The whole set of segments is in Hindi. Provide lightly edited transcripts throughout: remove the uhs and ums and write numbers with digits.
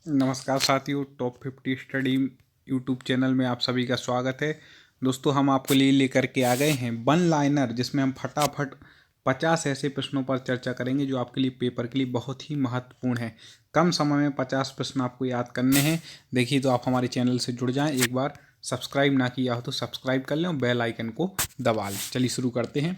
नमस्कार साथियों, टॉप 50 स्टडी यूट्यूब चैनल में आप सभी का स्वागत है। दोस्तों, हम आपके लिए लेकर के आ गए हैं वन लाइनर, जिसमें हम फटाफट 50 ऐसे प्रश्नों पर चर्चा करेंगे जो आपके लिए पेपर के लिए बहुत ही महत्वपूर्ण है। कम समय में 50 प्रश्न आपको याद करने हैं। देखिए, तो आप हमारे चैनल से जुड़ जाएं। एक बार सब्सक्राइब ना किया हो तो सब्सक्राइब कर लें और बेल आइकन को दबा लें। चलिए शुरू करते हैं।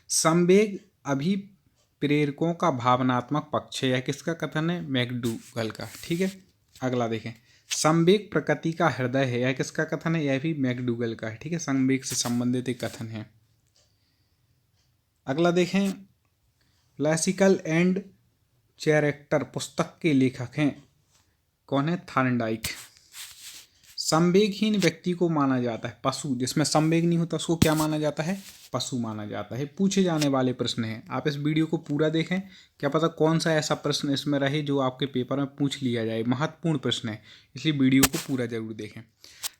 संवेग अभिप्रेरकों का भावनात्मक पक्ष है। यह किसका कथन है? मैकडूगल का। ठीक है, अगला देखें। संवेग प्रकृति का हृदय है। यह किसका कथन है? यह भी मैकडूगल का है। ठीक है, संवेग से संबंधित एक कथन है। अगला देखें। क्लासिकल एंड चैरेक्टर पुस्तक के लेखक हैं। कौन है? थॉर्नडाइक। संवेगहीन व्यक्ति को माना जाता है पशु। जिसमें संवेग नहीं होता उसको क्या माना जाता है? पशु माना जाता है। पूछे जाने वाले प्रश्न हैं, आप इस वीडियो को पूरा देखें। क्या पता कौन सा ऐसा प्रश्न इसमें रहे जो आपके पेपर में पूछ लिया जाए। महत्वपूर्ण प्रश्न है, इसलिए वीडियो को पूरा जरूर देखें।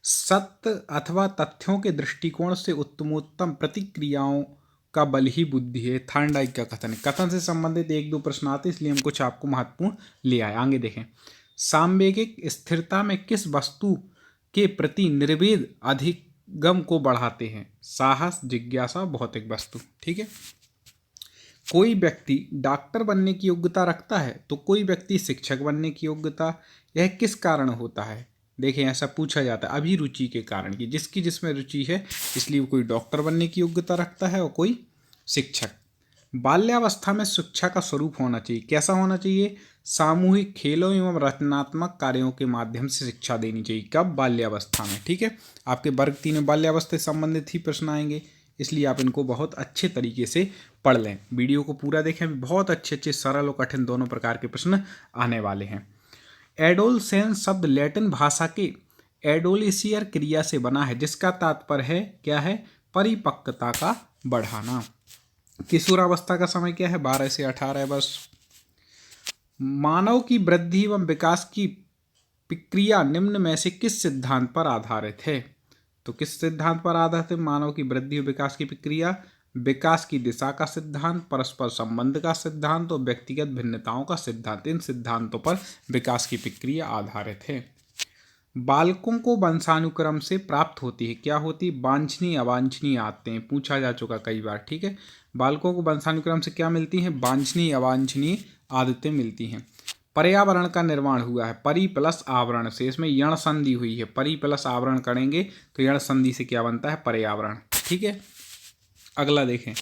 सत्य अथवा तथ्यों के दृष्टिकोण से उत्तमोत्तम प्रतिक्रियाओं का बल ही बुद्धि है। थॉर्नडाइक का कथन है। कथन से संबंधित एक दो प्रश्न आते हैं, इसलिए हम कुछ आपको महत्वपूर्ण ले आए। आगे देखें। सामवेगिक स्थिरता में किस वस्तु के प्रति निर्वेद अधिगम को बढ़ाते हैं? साहस, जिज्ञासा, भौतिक वस्तु। ठीक है। कोई व्यक्ति डॉक्टर बनने की योग्यता रखता है तो कोई व्यक्ति शिक्षक बनने की योग्यता, यह किस कारण होता है? देखें, ऐसा पूछा जाता है अभिरुचि के कारण की जिसकी जिसमें रुचि है, इसलिए कोई डॉक्टर बनने की योग्यता रखता है और कोई शिक्षक। बाल्यावस्था में शिक्षा का स्वरूप होना चाहिए। कैसा होना चाहिए? सामूहिक खेलों एवं रचनात्मक कार्यों के माध्यम से शिक्षा देनी चाहिए। कब? बाल्यावस्था में। ठीक है, आपके वर्ग 3 में बाल्यावस्था से संबंधित ही प्रश्न आएंगे, इसलिए आप इनको बहुत अच्छे तरीके से पढ़ लें। वीडियो को पूरा देखें, बहुत अच्छे अच्छे सरल और कठिन दोनों प्रकार के प्रश्न आने वाले हैं। एडोलसेंस शब्द लैटिन भाषा के एडोलिसियर क्रिया से बना है, जिसका तात्पर्य है क्या है? परिपक्वता का बढ़ाना। किशोरावस्था का समय क्या है? 12 से 18 वर्ष। मानव की वृद्धि एवं विकास की प्रक्रिया निम्न में से किस सिद्धांत पर आधारित है? तो किस सिद्धांत पर आधारित है मानव की वृद्धि और विकास की प्रक्रिया? विकास की दिशा का सिद्धांत, परस्पर संबंध का सिद्धांत और व्यक्तिगत भिन्नताओं का सिद्धांत। इन सिद्धांतों पर विकास की प्रक्रिया आधारित है। बालकों को वंशानुक्रम से प्राप्त होती है। क्या होती? वांछनीय अवांछनीय आदतें। पूछा जा चुका कई बार। ठीक है, बालकों को वंशानुक्रम से क्या मिलती हैं? वांछनीय अवांछनीय आदतें मिलती हैं। पर्यावरण का निर्माण हुआ है परि प्लस आवरण से। इसमें यण संधि हुई है। परि प्लस आवरण करेंगे तो यण संधि से क्या बनता है? पर्यावरण। ठीक है, अगला देखें।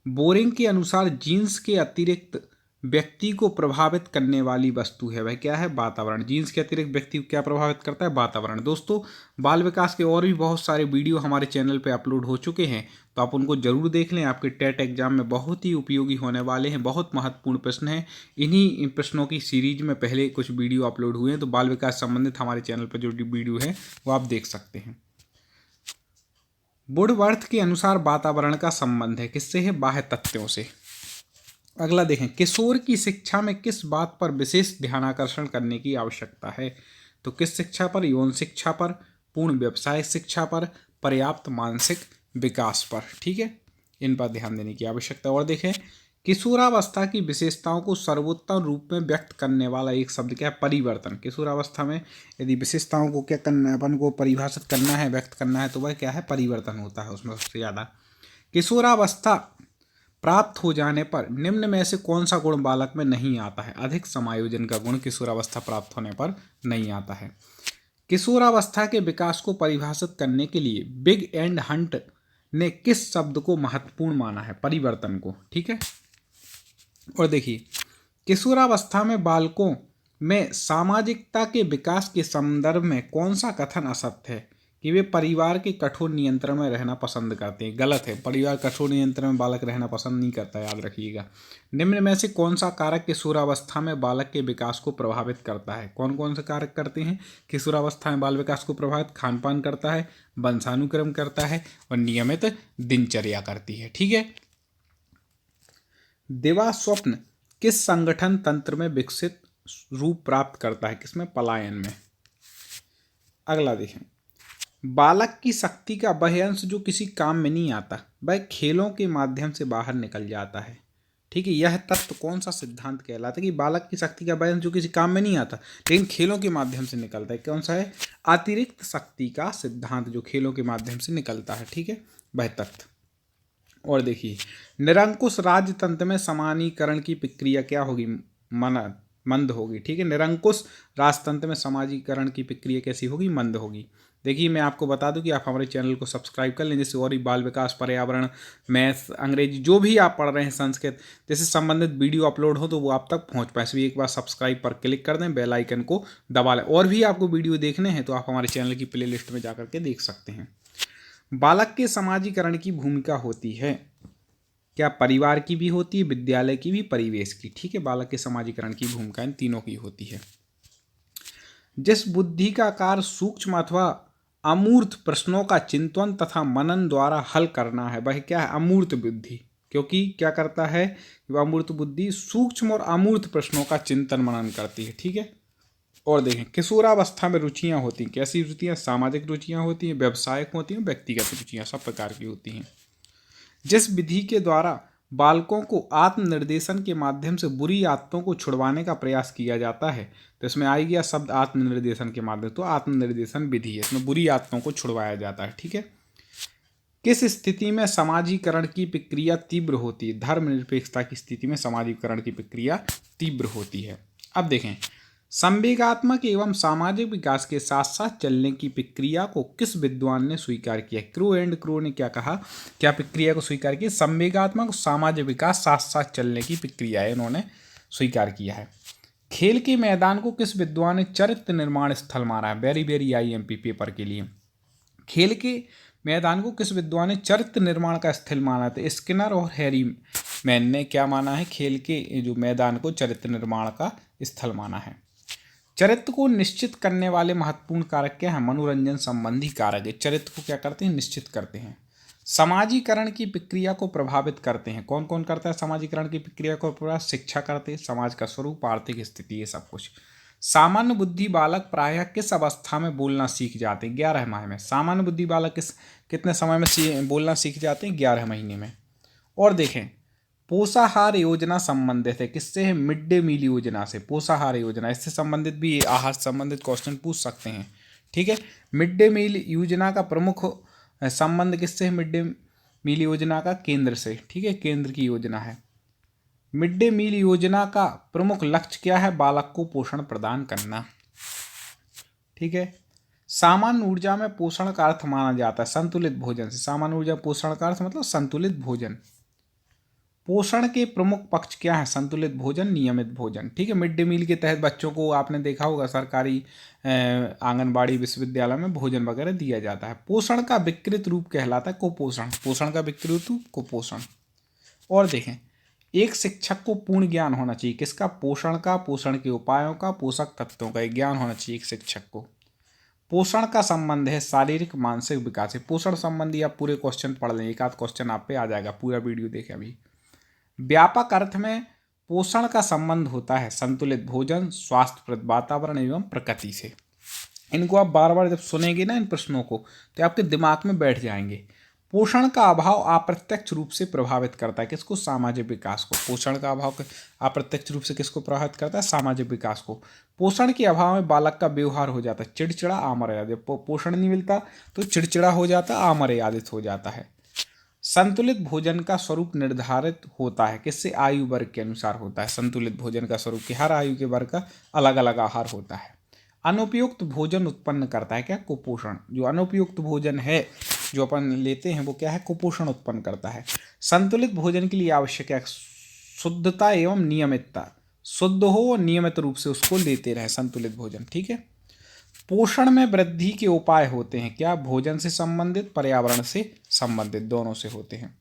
बोरिंग के अनुसार जीन्स के अतिरिक्त व्यक्ति को प्रभावित करने वाली वस्तु है, वह क्या है? वातावरण। जीन्स के अतिरिक्त व्यक्ति को क्या प्रभावित करता है? वातावरण। दोस्तों, बाल विकास के और भी बहुत सारे वीडियो हमारे चैनल पे अपलोड हो चुके हैं, तो आप उनको जरूर देख लें। आपके टेट एग्जाम में बहुत ही उपयोगी होने वाले हैं। बहुत महत्वपूर्ण प्रश्न हैं। इन्हीं प्रश्नों की सीरीज में पहले कुछ वीडियो अपलोड हुए हैं, तो बाल विकास संबंधित हमारे चैनल पर जो वीडियो है वो आप देख सकते हैं। वुडवर्थ के अनुसार वातावरण का संबंध है किससे? है बाह्य तथ्यों से। अगला देखें। किशोर की शिक्षा में किस बात पर विशेष ध्यानाकर्षण करने की आवश्यकता है? तो किस शिक्षा पर? यौन शिक्षा पर, पूर्ण व्यवसायिक शिक्षा पर, पर्याप्त मानसिक विकास पर। ठीक है, इन पर ध्यान देने की आवश्यकता। और देखें, किशोरावस्था की विशेषताओं को सर्वोत्तम रूप में व्यक्त करने वाला एक शब्द क्या है? परिवर्तन। किशोरावस्था में यदि विशेषताओं को क्या करना है, अपन को परिभाषित करना है, व्यक्त करना है, तो वह क्या है? परिवर्तन होता है उसमें सबसे ज़्यादा। किशोरावस्था प्राप्त हो जाने पर निम्न में से कौन सा गुण बालक में नहीं आता है? अधिक समायोजन का गुण किशोरावस्था प्राप्त होने पर नहीं आता है। किशोरावस्था के विकास को परिभाषित करने के लिए बिग एंड हंट ने किस शब्द को महत्वपूर्ण माना है? परिवर्तन को। ठीक है, और देखिए, किशोरावस्था में बालकों में सामाजिकता के विकास के संदर्भ में कौन सा कथन असत्य है? कि वे परिवार के कठोर नियंत्रण में रहना पसंद करते हैं। गलत है, परिवार कठोर नियंत्रण में बालक रहना पसंद नहीं करता, याद रखिएगा। निम्न में से कौन सा कारक किशोरावस्था में बालक के विकास को प्रभावित करता है? कौन कौन से कारक करते हैं किशोरावस्था में बाल विकास को प्रभावित? खान पान करता है, वंशानुक्रम करता है और नियमित दिनचर्या करती है। ठीक है, दिवा स्वप्न किस संगठन तंत्र में विकसित रूप प्राप्त करता है? किसमें? पलायन में। अगला देखें। बालक की शक्ति का वह अंश जो किसी काम में नहीं आता, वह खेलों के माध्यम से बाहर निकल जाता है। ठीक है। यह तत्व कौन सा सिद्धांत कहलाता है कि बालक की शक्ति का बैलेंस जो किसी काम में नहीं आता लेकिन खेलों के माध्यम से निकलता है, कौन सा है? अतिरिक्त शक्ति का सिद्धांत, जो खेलों के माध्यम से निकलता है, ठीक है, वह तत्व। और देखिए, निरंकुश राजतंत्र में समानीकरण की प्रक्रिया क्या होगी? मंद होगी, ठीक है। निरंकुश राजतंत्र में समाजीकरण की प्रक्रिया कैसी होगी? मंद होगी। देखिए, मैं आपको बता दूं कि आप हमारे चैनल को सब्सक्राइब कर लें, जैसे और भी बाल विकास, पर्यावरण, मैथ, अंग्रेजी, जो भी आप पढ़ रहे हैं, संस्कृत, जैसे संबंधित वीडियो अपलोड हो तो वो आप तक पहुंच पाए। इसलिए एक बार सब्सक्राइब पर क्लिक कर दें, बेल आइकन को दबा लें। और भी आपको वीडियो देखने हैं तो आप हमारे चैनल की प्ले लिस्ट में जाकर के देख सकते हैं। बालक के समाजीकरण की भूमिका होती है क्या? परिवार की भी होती है, विद्यालय की भी, परिवेश की, ठीक है। बालक के समाजीकरण की भूमिका इन तीनों की होती है। जिस बुद्धि का कार्य सूक्ष्म अथवा अमूर्त प्रश्नों का चिंतन तथा मनन द्वारा हल करना है, वह क्या है? अमूर्त बुद्धि। क्योंकि क्या करता है? अमूर्त बुद्धि सूक्ष्म और अमूर्त प्रश्नों का चिंतन मनन करती है, ठीक है। और देखें, किशोरावस्था में रुचियां होती हैं, कैसी रुचियां? सामाजिक रुचियां होती हैं, व्यवसायिक होती हैं, व्यक्तिगत रुचियां, सब प्रकार की होती हैं। जिस विधि के द्वारा बालकों को आत्मनिर्देशन के माध्यम से बुरी आदतों को छुड़वाने का प्रयास किया जाता है, तो इसमें आ गया शब्द आत्मनिर्देशन के माध्यम, तो आत्मनिर्देशन विधि है, इसमें बुरी आदतों को छुड़वाया जाता है, ठीक है। किस स्थिति में समाजीकरण की प्रक्रिया तीव्र होती है? धर्मनिरपेक्षता की स्थिति में समाजीकरण की प्रक्रिया तीव्र होती है। अब देखें, संवेगात्मक एवं सामाजिक विकास के साथ साथ चलने की प्रक्रिया को किस विद्वान ने स्वीकार किया? क्रो एंड क्रो ने क्या कहा? क्या प्रक्रिया को स्वीकार किया? संवेगात्मक और सामाजिक विकास साथ साथ चलने की प्रक्रिया है, इन्होंने स्वीकार किया है। खेल के मैदान को किस विद्वान ने चरित्र निर्माण स्थल माना है? वेरी वेरी IMP पेपर के लिए। खेल के मैदान को किस विद्वान ने चरित्र निर्माण का स्थल माना था? स्किनर और हैरी मैन ने क्या माना है? खेल के जो मैदान को चरित्र निर्माण का स्थल माना है। चरित्र को निश्चित करने वाले महत्वपूर्ण कारक क्या है? मनोरंजन संबंधी कारक है, चरित्र को क्या करते हैं? निश्चित करते हैं। समाजीकरण की प्रक्रिया को प्रभावित करते हैं, कौन कौन करता है समाजीकरण की प्रक्रिया को प्रभावित? शिक्षा करते हैं, समाज का स्वरूप, आर्थिक स्थिति, ये सब कुछ। सामान्य बुद्धि बालक प्रायः किस अवस्था में बोलना सीख जाते हैं? 11 माह में। सामान्य बुद्धि बालक कितने समय में बोलना सीख जाते हैं? 11 महीने में। और देखें, पोषाहार योजना संबंधित है किससे? है मिड डे मील योजना से। पोषाहार योजना, इससे संबंधित भी आहार संबंधित क्वेश्चन पूछ सकते हैं, ठीक है। मिड डे मील योजना का प्रमुख संबंध किससे है? मिड डे मील योजना का केंद्र से, ठीक है, केंद्र की योजना है। मिड डे मील योजना का प्रमुख लक्ष्य क्या है? बालक को पोषण प्रदान करना, ठीक है। सामान्य ऊर्जा में पोषण का अर्थ माना जाता है संतुलित भोजन से। सामान्य ऊर्जा पोषण का अर्थ मतलब संतुलित भोजन। पोषण के प्रमुख पक्ष क्या है? संतुलित भोजन, नियमित भोजन, ठीक है। मिड डे मील के तहत बच्चों को आपने देखा होगा सरकारी आंगनबाड़ी विश्वविद्यालय में भोजन वगैरह दिया जाता है। पोषण का विकृत रूप कहलाता है कुपोषण। पोषण का विकृत रूप कुपोषण। और देखें, एक शिक्षक को पूर्ण ज्ञान होना चाहिए किसका? पोषण का, पोषण के उपायों का, पोषक तत्वों का ज्ञान होना चाहिए एक शिक्षक को। पोषण का संबंध है शारीरिक मानसिक विकास से। पोषण संबंधी आप पूरे क्वेश्चन पढ़ लें, एक आध क्वेश्चन आप पे आ जाएगा, पूरा वीडियो देखें अभी। व्यापक अर्थ में पोषण का संबंध होता है संतुलित भोजन, स्वास्थ्यप्रद वातावरण एवं प्रकृति से। इनको आप बार बार जब सुनेंगे ना इन प्रश्नों को तो आपके दिमाग में बैठ जाएंगे। पोषण का अभाव अप्रत्यक्ष रूप से प्रभावित करता है किसको? सामाजिक विकास को। पोषण का अभाव अप्रत्यक्ष रूप से किसको प्रभावित करता है? सामाजिक विकास को। पोषण के अभाव में बालक का व्यवहार हो जाता है चिड़चिड़ा, अमर्यादित। पोषण नहीं मिलता तो चिड़चिड़ा हो जाता, अमर्यादित हो जाता है। संतुलित भोजन का स्वरूप निर्धारित होता है किससे? आयु वर्ग के अनुसार होता है। संतुलित भोजन का स्वरूप कि हर आयु के वर्ग का अलग अलग आहार होता है। अनुपयुक्त भोजन उत्पन्न करता है क्या? कुपोषण। जो अनुपयुक्त भोजन है जो अपन लेते हैं वो क्या है? कुपोषण उत्पन्न करता है। संतुलित भोजन के लिए आवश्यक है शुद्धता एवं नियमितता। शुद्ध हो और नियमित रूप से उसको लेते रहे संतुलित भोजन, ठीक है। पोषण में वृद्धि के उपाय होते हैं क्या? भोजन से संबंधित, पर्यावरण से संबंधित, दोनों से होते हैं।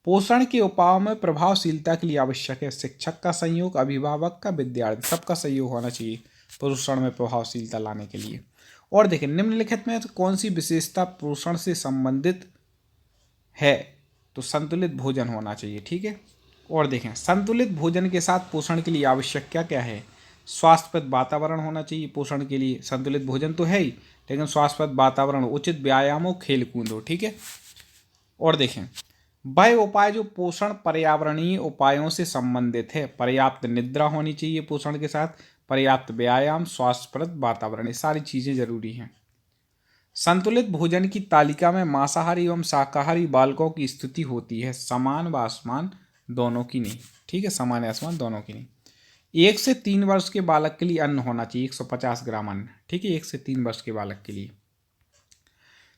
पोषण के उपायों में प्रभावशीलता के लिए आवश्यक है शिक्षक का सहयोग, अभिभावक का, विद्यार्थी, सबका सहयोग होना चाहिए पोषण में प्रभावशीलता लाने के लिए। और देखें, निम्नलिखित में तो कौन सी विशेषता पोषण से संबंधित है? तो संतुलित भोजन होना चाहिए, ठीक है। और देखें, संतुलित भोजन के साथ पोषण के लिए आवश्यक क्या क्या है? स्वास्थ्यप्रद वातावरण होना चाहिए पोषण के लिए। संतुलित भोजन तो है ही, लेकिन स्वास्थ्यप्रद वातावरण, उचित व्यायाम हो, खेल कूद हो, ठीक है। और देखें, वह उपाय जो पोषण पर्यावरणीय उपायों से संबंधित है। पर्याप्त निद्रा होनी चाहिए पोषण के साथ, पर्याप्त व्यायाम, स्वास्थ्यप्रद वातावरण, ये सारी चीजें जरूरी हैं। संतुलित भोजन की तालिका में मांसाहारी एवं शाकाहारी बालकों की स्थिति होती है, समान व असमान दोनों की नहीं। ठीक है, समान या असमान दोनों की नहीं। 1 से 3 वर्ष के बालक के लिए अन्न होना चाहिए 150 ग्राम अन्न। ठीक है, 1 से 3 वर्ष के बालक के लिए।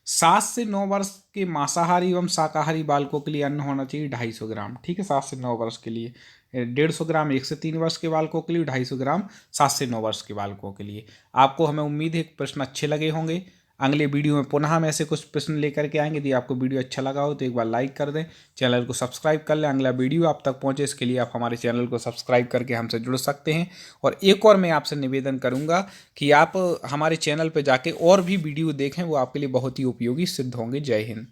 7 से 9 वर्ष के मांसाहारी एवं शाकाहारी बालकों के लिए अन्न होना चाहिए 250 ग्राम। ठीक है, 7 से 9 वर्ष के लिए 150 ग्राम 1 से 3 वर्ष के बालकों के लिए, 250 ग्राम 7 से 9 वर्ष के बालकों के लिए। आपको, हमें उम्मीद है, प्रश्न अच्छे लगे होंगे। अगले वीडियो में पुनः हम ऐसे कुछ प्रश्न लेकर के आएंगे। यदि आपको वीडियो अच्छा लगा हो तो एक बार लाइक कर दें, चैनल को सब्सक्राइब कर लें। अगला वीडियो आप तक पहुंचे इसके लिए आप हमारे चैनल को सब्सक्राइब करके हमसे जुड़ सकते हैं। और एक और मैं आपसे निवेदन करूंगा कि आप हमारे चैनल पर जाके और भी वीडियो देखें, वो आपके लिए बहुत ही उपयोगी सिद्ध होंगे। जय हिंद।